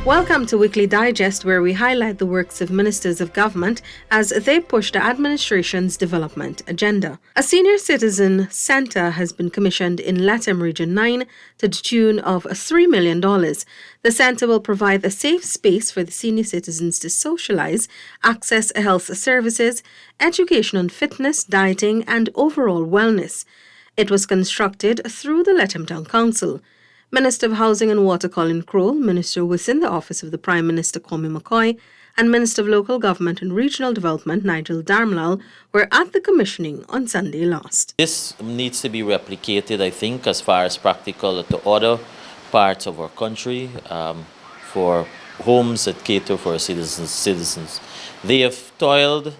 Welcome to Weekly Digest, where we highlight the works of ministers of government as they push the administration's development agenda. A senior citizen centre has been commissioned in Lethem Region 9 to the tune of $3 million. The centre will provide a safe space for the senior citizens to socialise, access health services, education on fitness, dieting and overall wellness. It was constructed through the Lethem Town Council. Minister of Housing and Water Colin Crowell, Minister who was in the office of the Prime Minister Kwame McCoy, and Minister of Local Government and Regional Development Nigel Darmlall were at the commissioning on Sunday last. This needs to be replicated, I think, as far as practical to other parts of our country for homes that cater for citizens. They have toiled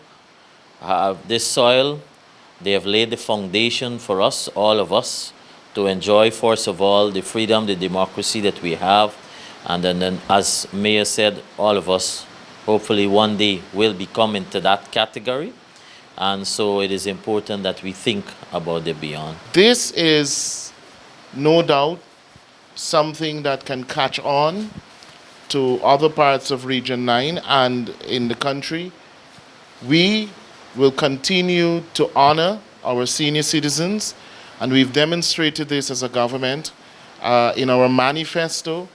this soil. They have laid the foundation for us, all of us, to enjoy, first of all, the freedom, the democracy that we have. And then, as Mayor said, all of us hopefully one day will become into that category. And so it is important that we think about the beyond. This is no doubt something that can catch on to other parts of Region 9 and in the country. We will continue to honor our senior citizens, and we've demonstrated this as a government. In our manifesto,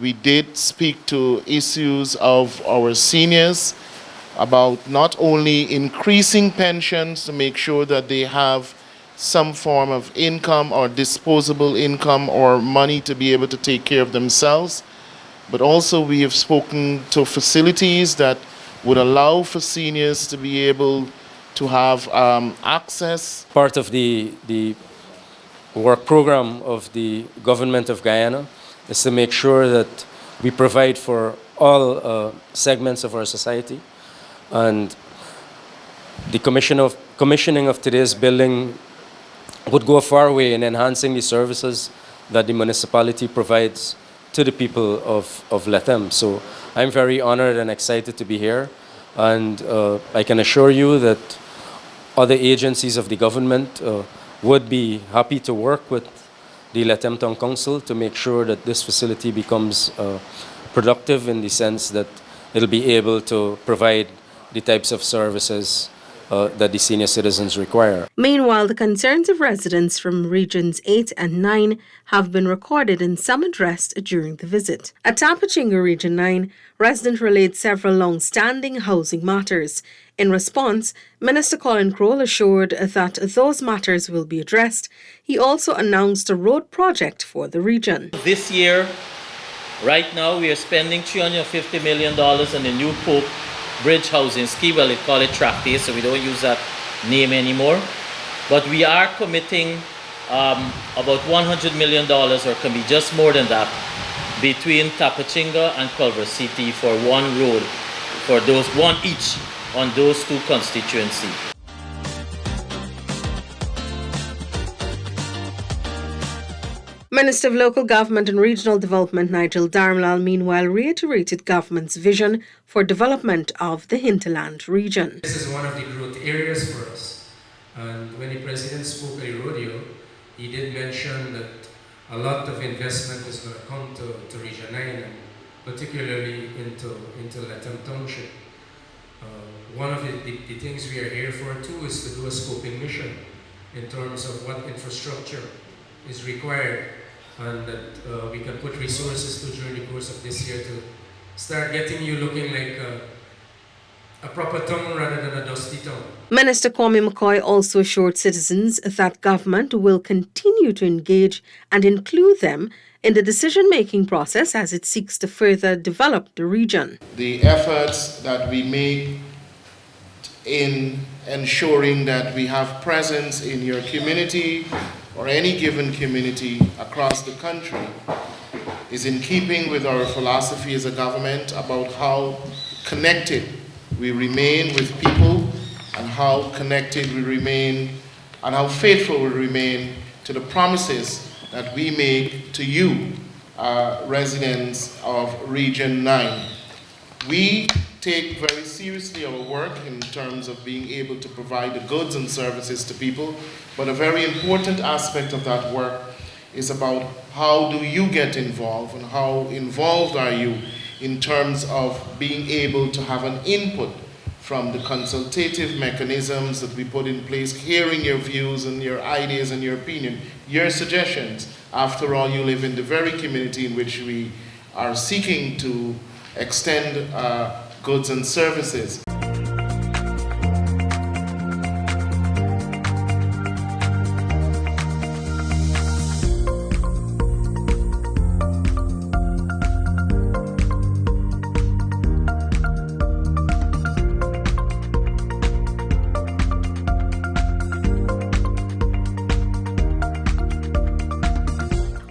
we did speak to issues of our seniors about not only increasing pensions to make sure that they have some form of income or disposable income or money to be able to take care of themselves, but also we have spoken to facilities that would allow for seniors to be able to have access. Part of the work program of the government of Guyana is to make sure that we provide for all segments of our society. And the commissioning of today's building would go a far way in enhancing the services that the municipality provides to the people of Lethem. So I'm very honored and excited to be here. And I can assure you that other agencies of the government would be happy to work with the Lethem Town Council to make sure that this facility becomes productive in the sense that it'll be able to provide the types of services that the senior citizens require. Meanwhile, the concerns of residents from Regions 8 and 9 have been recorded and some addressed during the visit. At Tapachanga Region 9, residents relayed several long-standing housing matters. In response, Minister Colin Crowell assured that those matters will be addressed. He also announced a road project for the region. This year, right now, we are spending $350 million on the new Pope Bridge housing scheme. Well, they call it TRACTE, so we don't use that name anymore. But we are committing about $100 million, or can be just more than that, between Tapachanga and Culver City for one road, for those one each on those two constituencies. Minister of Local Government and Regional Development Nigel Darmlall meanwhile reiterated government's vision for development of the hinterland region. This is one of the growth areas for us. And when the President spoke at the rodeo, he did mention that a lot of investment is going to come to Region 9, and particularly into Lethem Township. One of the things we are here for too is to do a scoping mission in terms of what infrastructure is required, and that we can put resources to during the course of this year to start getting you looking like a proper town rather than a dusty town. Minister Kwame McCoy also assured citizens that government will continue to engage and include them in the decision-making process as it seeks to further develop the region. The efforts that we make in ensuring that we have presence in your community or any given community across the country is in keeping with our philosophy as a government about how connected we remain with people and how connected we remain and how faithful we remain to the promises that we make to you, residents of Region 9. We take very seriously our work in terms of being able to provide the goods and services to people, but a very important aspect of that work is about how do you get involved and how involved are you in terms of being able to have an input from the consultative mechanisms that we put in place, hearing your views and your ideas and your opinion, your suggestions. After all, you live in the very community in which we are seeking to extend goods and services.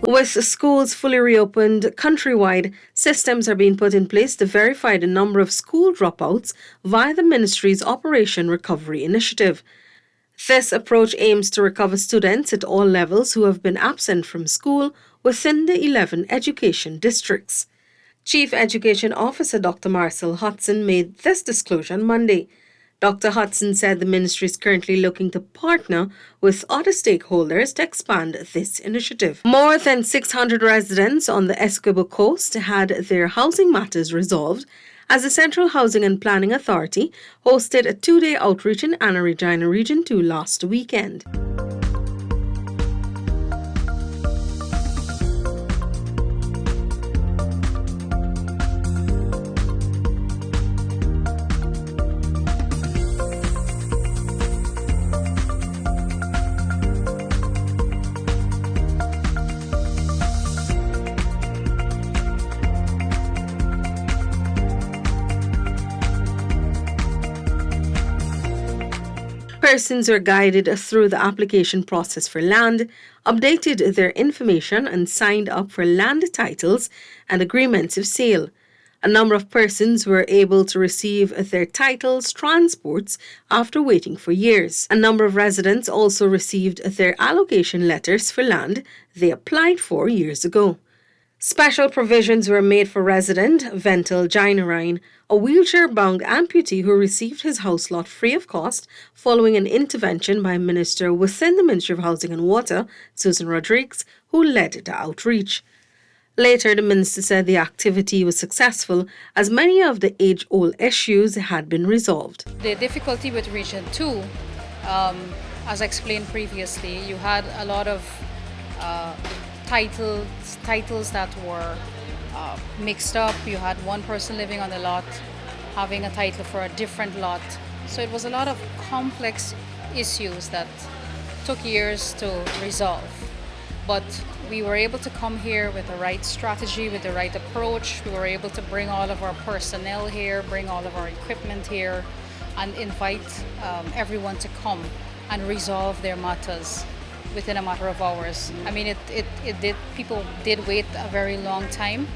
With schools fully reopened countrywide, systems are being put in place to verify the number of school dropouts via the ministry's Operation Recovery Initiative. This approach aims to recover students at all levels who have been absent from school within the 11 education districts. Chief Education Officer Dr. Marcel Hudson made this disclosure on Monday. Dr. Hudson said the ministry is currently looking to partner with other stakeholders to expand this initiative. More than 600 residents on the Essequibo coast had their housing matters resolved as the Central Housing and Planning Authority hosted a 2-day outreach in Anna Regina Region 2 last weekend. Persons were guided through the application process for land, updated their information, and signed up for land titles and agreements of sale. A number of persons were able to receive their titles transports after waiting for years. A number of residents also received their allocation letters for land they applied for years ago. Special provisions were made for resident Vental Jainarine, a wheelchair-bound amputee who received his house lot free of cost following an intervention by a minister within the Ministry of Housing and Water, Susan Rodriguez, who led the outreach. Later, the minister said the activity was successful as many of the age-old issues had been resolved. The difficulty with Region 2, as explained previously, you had a lot of titles that were mixed up. You had one person living on the lot having a title for a different lot. So it was a lot of complex issues that took years to resolve. But we were able to come here with the right strategy, with the right approach. We were able to bring all of our personnel here, bring all of our equipment here, and invite everyone to come and resolve their matters within a matter of hours. I mean, people did wait a very long time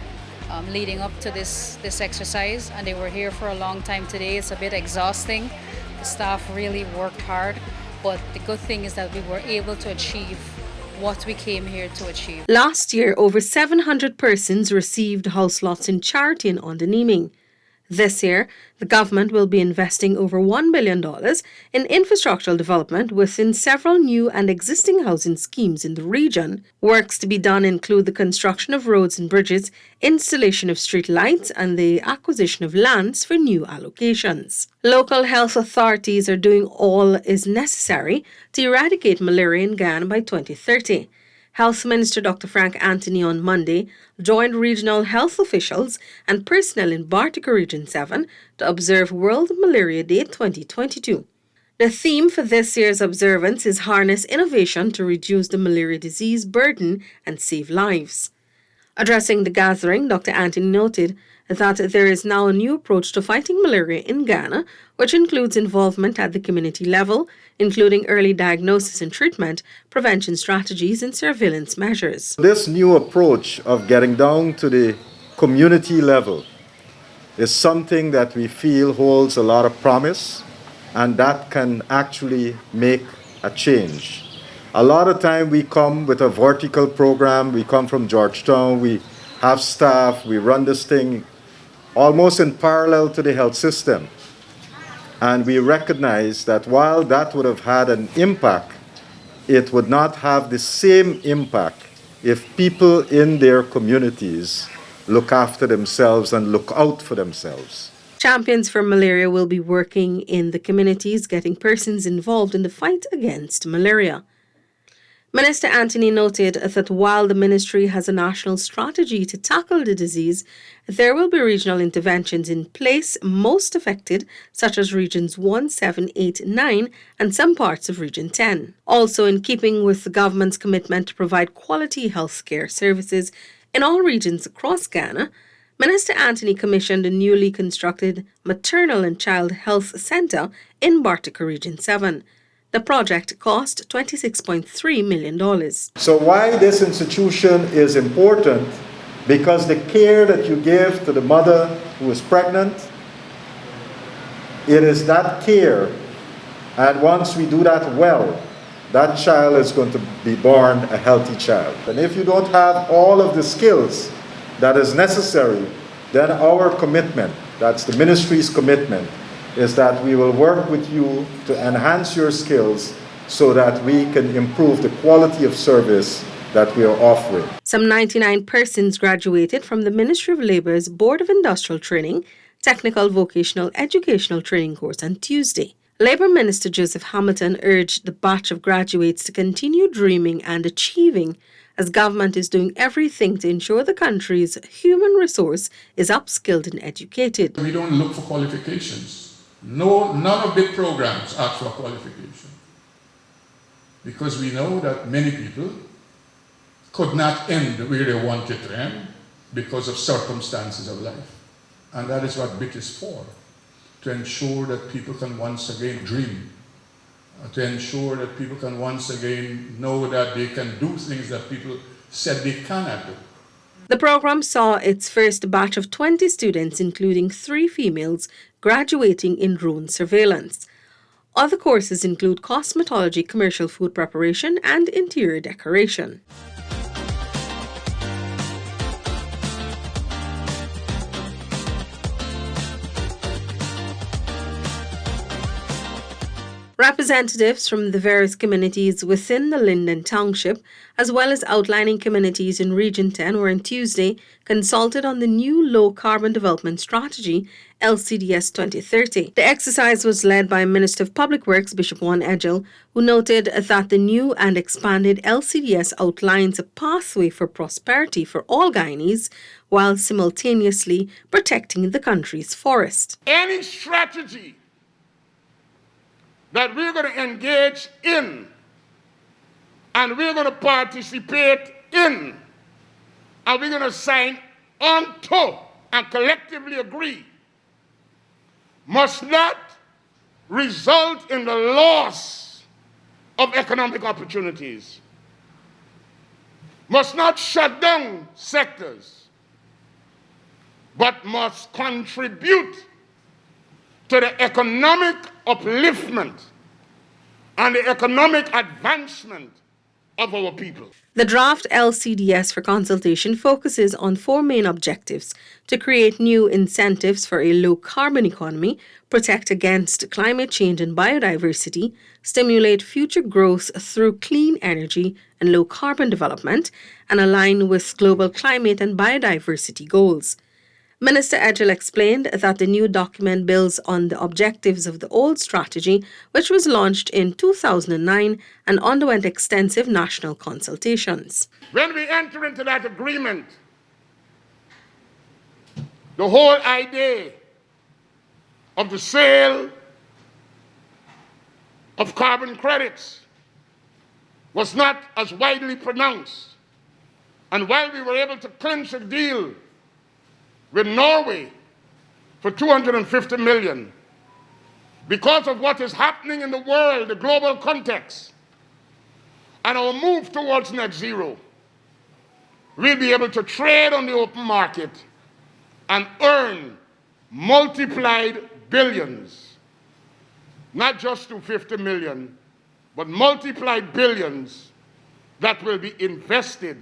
leading up to this exercise, and they were here for a long time today. It's a bit exhausting. The staff really worked hard, but the good thing is that we were able to achieve what we came here to achieve. Last year, over 700 persons received house lots in charity and under naming. This year, the government will be investing over $1 billion in infrastructural development within several new and existing housing schemes in the region. Works to be done include the construction of roads and bridges, installation of street lights, and the acquisition of lands for new allocations. Local health authorities are doing all is necessary to eradicate malaria in Guyana by 2030. Health Minister Dr. Frank Anthony on Monday joined regional health officials and personnel in Bartica Region 7 to observe World Malaria Day 2022. The theme for this year's observance is Harness Innovation to Reduce the Malaria Disease Burden and Save Lives. Addressing the gathering, Dr. Anthony noted that there is now a new approach to fighting malaria in Ghana, which includes involvement at the community level, including early diagnosis and treatment, prevention strategies, and surveillance measures. This new approach of getting down to the community level is something that we feel holds a lot of promise, and that can actually make a change. A lot of time we come with a vertical program, we come from Georgetown, we have staff, we run this thing almost in parallel to the health system. And we recognize that while that would have had an impact, it would not have the same impact if people in their communities look after themselves and look out for themselves. Champions for Malaria will be working in the communities, getting persons involved in the fight against malaria. Minister Anthony noted that while the ministry has a national strategy to tackle the disease, there will be regional interventions in place most affected, such as Regions 1, 7, 8, 9, and some parts of Region 10. Also, in keeping with the government's commitment to provide quality healthcare services in all regions across Ghana, Minister Anthony commissioned a newly constructed Maternal and Child Health Centre in Bartica Region 7. The project cost $26.3 million. So why this institution is important? Because the care that you give to the mother who is pregnant, it is that care, and once we do that well, that child is going to be born a healthy child. And if you don't have all of the skills that is necessary, then our commitment, that's the ministry's commitment, is that we will work with you to enhance your skills so that we can improve the quality of service that we are offering. Some 99 persons graduated from the Ministry of Labour's Board of Industrial Training Technical Vocational Educational Training course on Tuesday. Labour Minister Joseph Hamilton urged the batch of graduates to continue dreaming and achieving, as government is doing everything to ensure the country's human resource is upskilled and educated. We don't look for qualifications. No, none of the programs ask for qualification, because we know that many people could not end where they wanted to end because of circumstances of life. And that is what BIT is for, to ensure that people can once again dream, to ensure that people can once again know that they can do things that people said they cannot do. The program saw its first batch of 20 students, including 3 females, graduating in drone surveillance. Other courses include cosmetology, commercial food preparation, and interior decoration. Representatives from the various communities within the Linden Township, as well as outlining communities in Region 10, were on Tuesday consulted on the new Low Carbon Development Strategy, LCDS 2030. The exercise was led by Minister of Public Works, Bishop Juan Edgell, who noted that the new and expanded LCDS outlines a pathway for prosperity for all Guyanese, while simultaneously protecting the country's forest. Any strategy that we're going to engage in and we're going to participate in and we're going to sign on to and collectively agree must not result in the loss of economic opportunities, must not shut down sectors, but must contribute to the economic upliftment and the economic advancement of our people. The draft LCDS for consultation focuses on 4 main objectives: to create new incentives for a low-carbon economy, protect against climate change and biodiversity, stimulate future growth through clean energy and low-carbon development, and align with global climate and biodiversity goals. Minister Edgell explained that the new document builds on the objectives of the old strategy, which was launched in 2009 and underwent extensive national consultations. When we enter into that agreement, the whole idea of the sale of carbon credits was not as widely pronounced. And while we were able to clinch a deal with Norway for 250 million, because of what is happening in the world, the global context, and our move towards net zero, we'll be able to trade on the open market and earn multiplied billions, not just 250 million, but multiplied billions that will be invested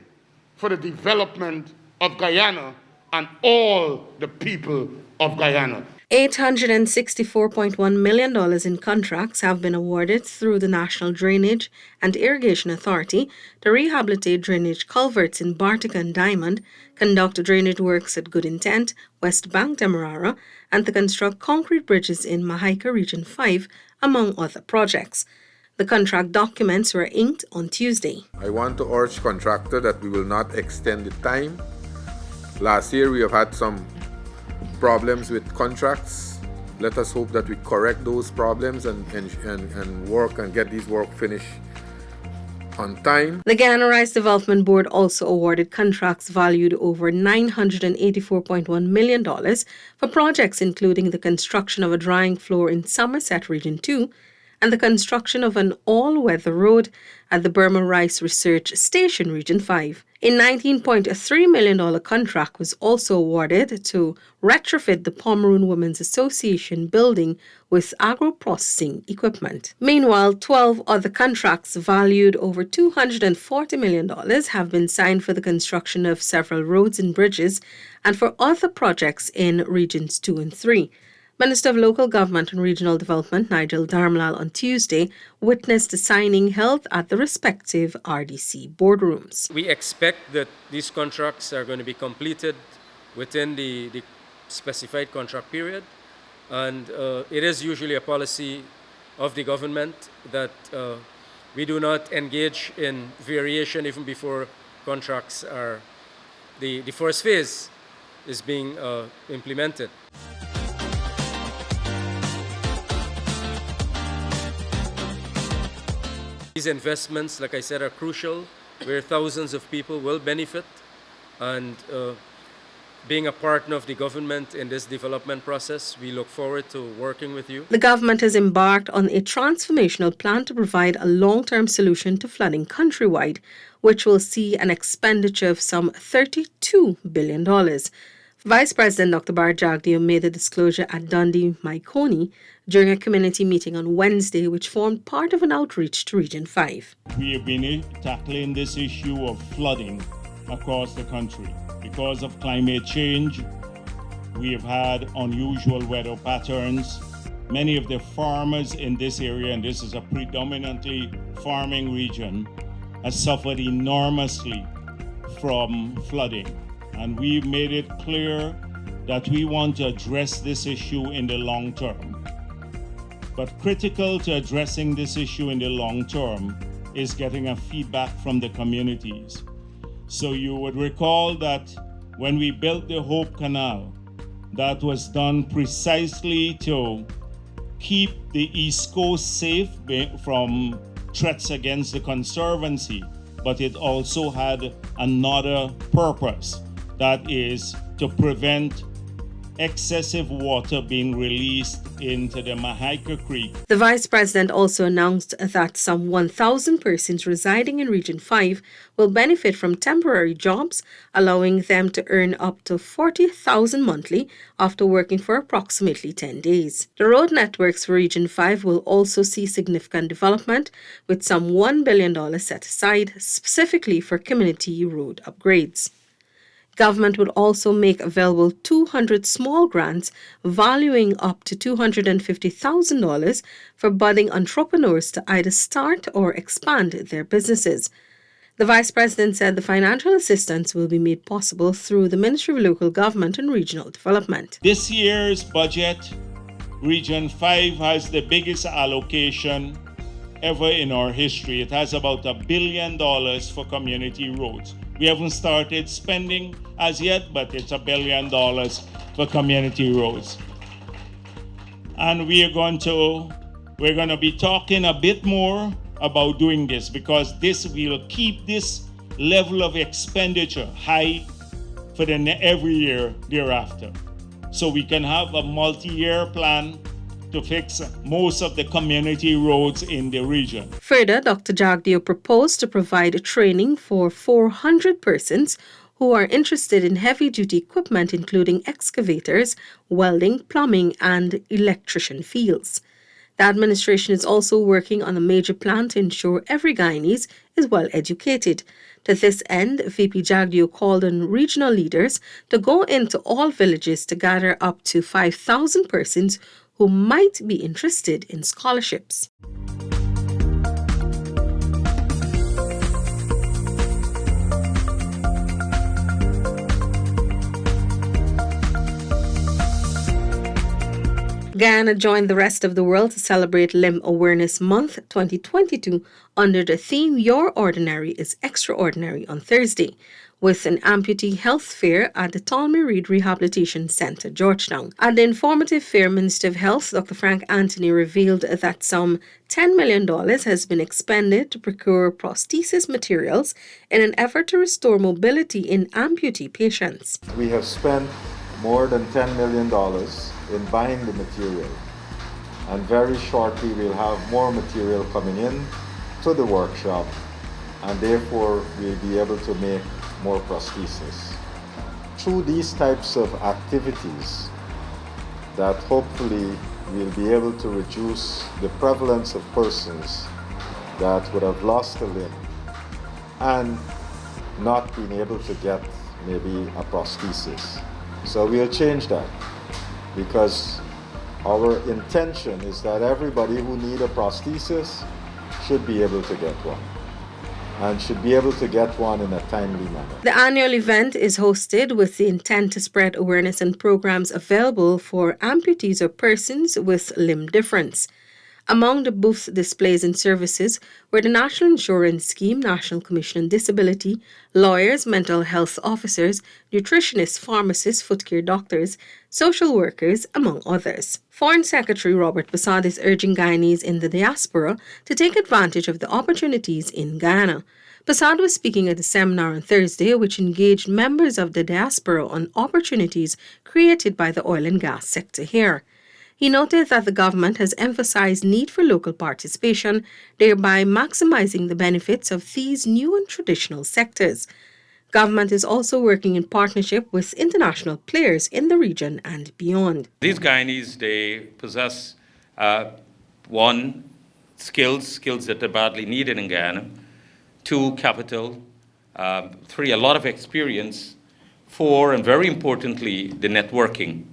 for the development of Guyana and all the people of Guyana. $864.1 million in contracts have been awarded through the National Drainage and Irrigation Authority to rehabilitate drainage culverts in Bartica and Diamond, conduct drainage works at Good Intent, West Bank Demerara, and to construct concrete bridges in Mahaica Region 5, among other projects. The contract documents were inked on Tuesday. I want to urge contractor that we will not extend the time. Last year we have had some problems with contracts. Let us hope that we correct those problems and work and get these work finished on time. The Guyana Rice Development Board also awarded contracts valued over $984.1 million for projects including the construction of a drying floor in Somerset Region 2 and the construction of an all-weather road at the Burma Rice Research Station Region 5. A $19.3 million contract was also awarded to retrofit the Pomeroon Women's Association building with agro-processing equipment. Meanwhile, 12 other contracts valued over $240 million have been signed for the construction of several roads and bridges and for other projects in Regions 2 and 3. Minister of Local Government and Regional Development Nigel Dharmlal on Tuesday witnessed the signing held at the respective RDC boardrooms. We expect that these contracts are going to be completed within the specified contract period, and it is usually a policy of the government that we do not engage in variation even before contracts are, the first phase is being implemented. These investments, like I said, are crucial, where thousands of people will benefit, and being a partner of the government in this development process, we look forward to working with you. The government has embarked on a transformational plan to provide a long-term solution to flooding countrywide, which will see an expenditure of some $32 billion. Vice President Dr. Bart Jagdeo made the disclosure at Dundee Maikoni during a community meeting on Wednesday, which formed part of an outreach to Region 5. We have been tackling this issue of flooding across the country. Because of climate change, we have had unusual weather patterns. Many of the farmers in this area, and this is a predominantly farming region, have suffered enormously from flooding. And we've made it clear that we want to address this issue in the long term. But critical to addressing this issue in the long term is getting a feedback from the communities. So you would recall that when we built the Hope Canal, that was done precisely to keep the East Coast safe from threats against the Conservancy, but it also had another purpose. That is to prevent excessive water being released into the Mahaica Creek. The Vice President also announced that some 1,000 persons residing in Region 5 will benefit from temporary jobs, allowing them to earn up to $40,000 monthly after working for approximately 10 days. The road networks for Region 5 will also see significant development, with some $1 billion set aside specifically for community road upgrades. Government would also make available 200 small grants valuing up to $250,000 for budding entrepreneurs to either start or expand their businesses. The Vice President said the financial assistance will be made possible through the Ministry of Local Government and Regional Development. This year's budget, Region 5 has the biggest allocation ever in our history. It has about $1 billion for community roads. We haven't started spending as yet, but it's $1 billion for community roads. And we're going to be talking a bit more about doing this, because this will keep this level of expenditure high for every year thereafter. So we can have a multi-year plan to fix most of the community roads in the region. Further, Dr. Jagdeo proposed to provide training for 400 persons who are interested in heavy-duty equipment, including excavators, welding, plumbing, and electrician fields. The administration is also working on a major plan to ensure every Guyanese is well educated. To this end, VP Jagdeo called on regional leaders to go into all villages to gather up to 5,000 persons who might be interested in scholarships. Guyana joined the rest of the world to celebrate Limb Awareness Month 2022 under the theme Your Ordinary is Extraordinary on Thursday, with an amputee health fair at the Tolmy Reid Rehabilitation Centre, Georgetown. At the informative fair, Minister of Health Dr. Frank Anthony revealed that some $10 million has been expended to procure prosthesis materials in an effort to restore mobility in amputee patients. We have spent more than $10 million in buying the material, and very shortly we'll have more material coming in to the workshop, and therefore we'll be able to make more prosthesis. Through these types of activities, that hopefully we'll be able to reduce the prevalence of persons that would have lost a limb and not being able to get maybe a prosthesis. So we'll change that, because our intention is that everybody who needs a prosthesis should be able to get one, and should be able to get one in a timely manner. The annual event is hosted with the intent to spread awareness and programs available for amputees or persons with limb difference. Among the booths, displays and services were the National Insurance Scheme, National Commission on Disability, lawyers, mental health officers, nutritionists, pharmacists, foot care doctors, social workers, among others. Foreign Secretary Robert Bussard is urging Guyanese in the diaspora to take advantage of the opportunities in Guyana. Bussard was speaking at a seminar on Thursday which engaged members of the diaspora on opportunities created by the oil and gas sector here. He noted that the government has emphasized need for local participation, thereby maximizing the benefits of these new and traditional sectors. Government is also working in partnership with international players in the region and beyond. These Guyanese, they possess one, skills that are badly needed in Guyana, two, capital, three, a lot of experience, four, and very importantly, the networking.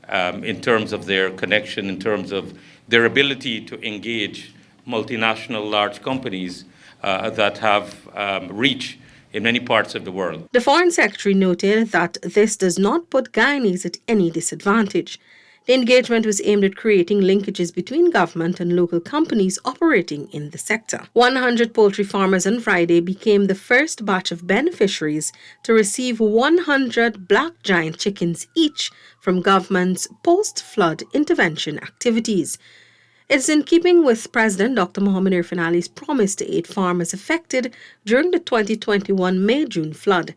In terms of their connection, in terms of their ability to engage multinational large companies that have reach in many parts of the world. The Foreign Secretary noted that this does not put Guyanese at any disadvantage. The engagement was aimed at creating linkages between government and local companies operating in the sector. 100 poultry farmers on Friday became the first batch of beneficiaries to receive 100 black giant chickens each from government's post-flood intervention activities. It is in keeping with President Dr. Mohamed Irfaan Ali's promise to aid farmers affected during the 2021 May-June flood.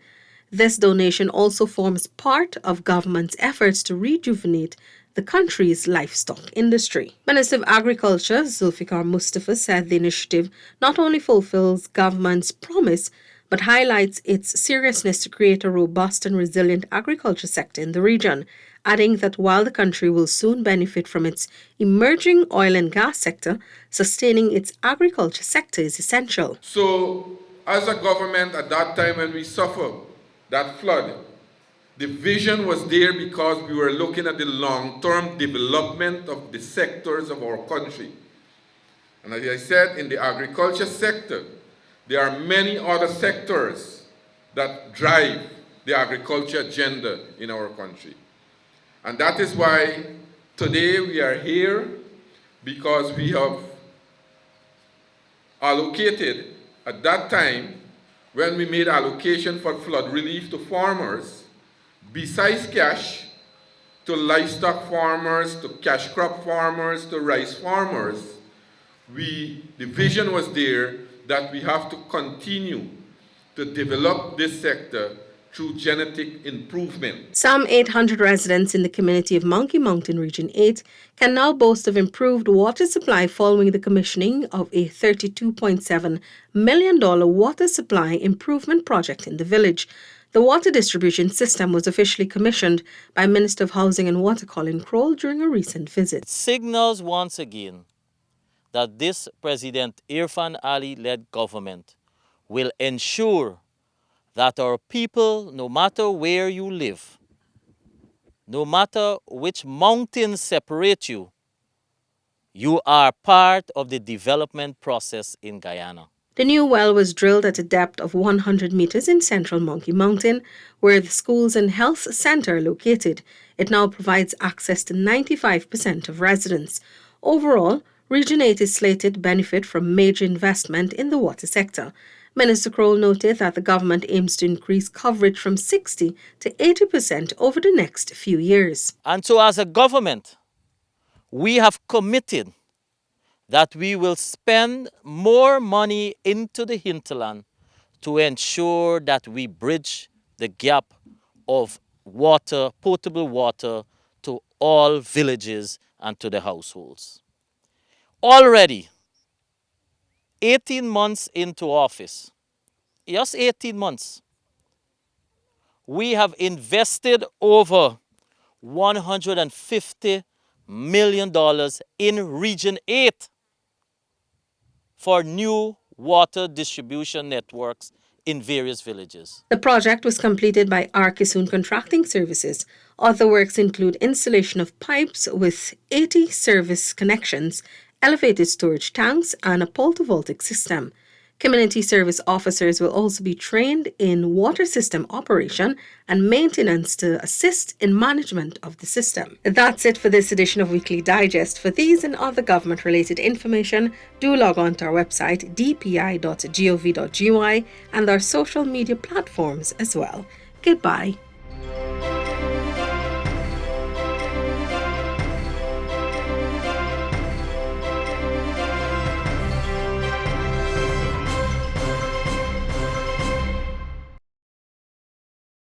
This donation also forms part of government's efforts to rejuvenate the country's livestock industry. Minister of Agriculture Zulfikar Mustafa said the initiative not only fulfills government's promise, but highlights its seriousness to create a robust and resilient agriculture sector in the region, adding that while the country will soon benefit from its emerging oil and gas sector, sustaining its agriculture sector is essential. So, as a government at that time when we suffered that flood, the vision was there because we were looking at the long-term development of the sectors of our country. And as I said, in the agriculture sector, there are many other sectors that drive the agriculture agenda in our country. And that is why today we are here, because we have allocated at that time, when we made allocation for flood relief to farmers, besides cash, to livestock farmers, to cash crop farmers, to rice farmers, the vision was there that we have to continue to develop this sector through genetic improvement. Some 800 residents in the community of Monkey Mountain Region 8 can now boast of improved water supply following the commissioning of a $32.7 million water supply improvement project in the village. The water distribution system was officially commissioned by Minister of Housing and Water Colin Crowell during a recent visit. Signals once again that this President Irfan Ali-led government will ensure that our people, no matter where you live, no matter which mountains separate you, you are part of the development process in Guyana. The new well was drilled at a depth of 100 meters in central Monkey Mountain, where the schools and health center are located. It now provides access to 95% of residents. Overall, Region 8 is slated to benefit from major investment in the water sector. Minister Kroll noted that the government aims to increase coverage from 60 to 80% over the next few years. And so as a government, we have committed that we will spend more money into the hinterland to ensure that we bridge the gap of water, potable water, to all villages and to the households. Already, 18 months into office, just 18 months, we have invested over $150 million in Region 8 for new water distribution networks in various villages. The project was completed by Arkisoon Contracting Services. Other works include installation of pipes with 80 service connections, elevated storage tanks, and a photovoltaic system. Community service officers will also be trained in water system operation and maintenance to assist in management of the system. That's it for this edition of Weekly Digest. For these and other government-related information, do log on to our website dpi.gov.gy and our social media platforms as well. Goodbye.